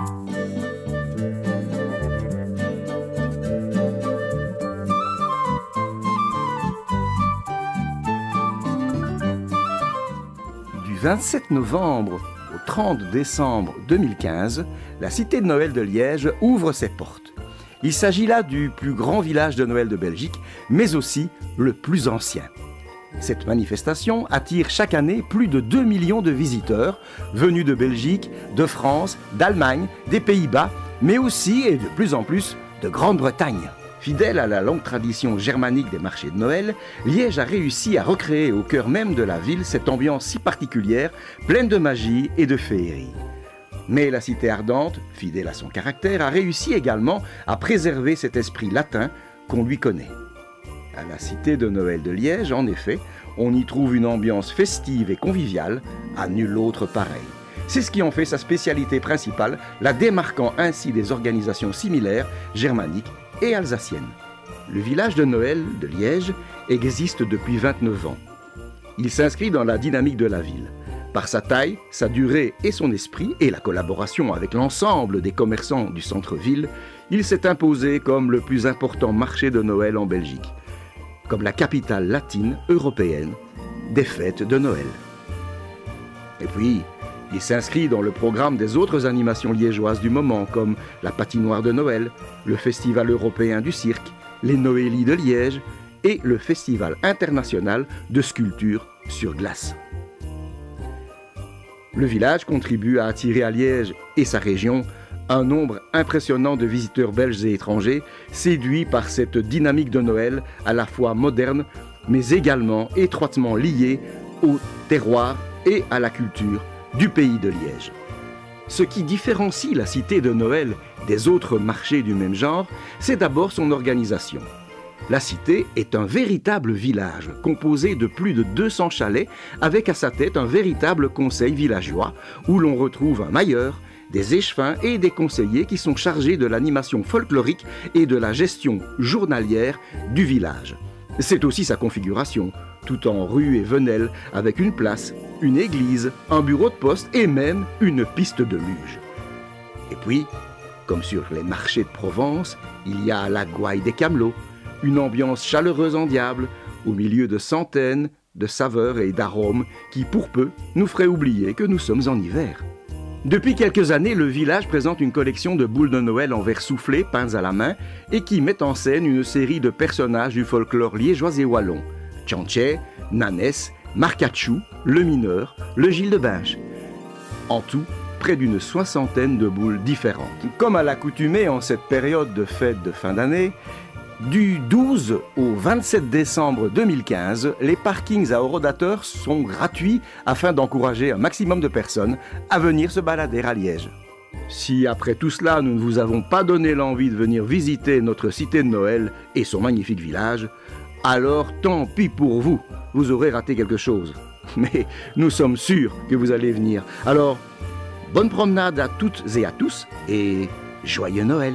Du 27 novembre au 30 décembre 2015, la cité de Noël de Liège ouvre ses portes. Il s'agit là du plus grand village de Noël de Belgique, mais aussi le plus ancien. Cette manifestation attire chaque année plus de 2 millions de visiteurs venus de Belgique, de France, d'Allemagne, des Pays-Bas, mais aussi et de plus en plus de Grande-Bretagne. Fidèle à la longue tradition germanique des marchés de Noël, Liège a réussi à recréer au cœur même de la ville cette ambiance si particulière, pleine de magie et de féerie. Mais la cité ardente, fidèle à son caractère, a réussi également à préserver cet esprit latin qu'on lui connaît. À la cité de Noël de Liège, en effet, on y trouve une ambiance festive et conviviale, à nul autre pareil. C'est ce qui en fait sa spécialité principale, la démarquant ainsi des organisations similaires, germaniques et alsaciennes. Le village de Noël de Liège existe depuis 29 ans. Il s'inscrit dans la dynamique de la ville. Par sa taille, sa durée et son esprit, et la collaboration avec l'ensemble des commerçants du centre-ville, il s'est imposé comme le plus important marché de Noël en Belgique, comme la capitale latine européenne des fêtes de Noël. Et puis, il s'inscrit dans le programme des autres animations liégeoises du moment, comme la patinoire de Noël, le Festival européen du cirque, les Noélies de Liège et le Festival international de sculpture sur glace. Le village contribue à attirer à Liège et sa région un nombre impressionnant de visiteurs belges et étrangers, séduits par cette dynamique de Noël à la fois moderne, mais également étroitement liée au terroir et à la culture du pays de Liège. Ce qui différencie la cité de Noël des autres marchés du même genre, c'est d'abord son organisation. La cité est un véritable village, composé de plus de 200 chalets, avec à sa tête un véritable conseil villageois, où l'on retrouve un mailleur, des échevins et des conseillers qui sont chargés de l'animation folklorique et de la gestion journalière du village. C'est aussi sa configuration, tout en rue et venelle, avec une place, une église, un bureau de poste et même une piste de luge. Et puis, comme sur les marchés de Provence, il y a la gouaille des camelots, une ambiance chaleureuse en diable, au milieu de centaines de saveurs et d'arômes qui, pour peu, nous feraient oublier que nous sommes en hiver. Depuis quelques années, le village présente une collection de boules de Noël en verre soufflé, peintes à la main, et qui met en scène une série de personnages du folklore liégeois et wallon. Tchanché, Nanès, Marcachou, le Mineur, le Gilles de Binche. En tout, près d'une soixantaine de boules différentes. Comme à l'accoutumée en cette période de fête de fin d'année, du 12 au 27 décembre 2015, les parkings à horodateurs sont gratuits afin d'encourager un maximum de personnes à venir se balader à Liège. Si après tout cela, nous ne vous avons pas donné l'envie de venir visiter notre cité de Noël et son magnifique village, alors tant pis pour vous, vous aurez raté quelque chose. Mais nous sommes sûrs que vous allez venir. Alors, bonne promenade à toutes et à tous et joyeux Noël!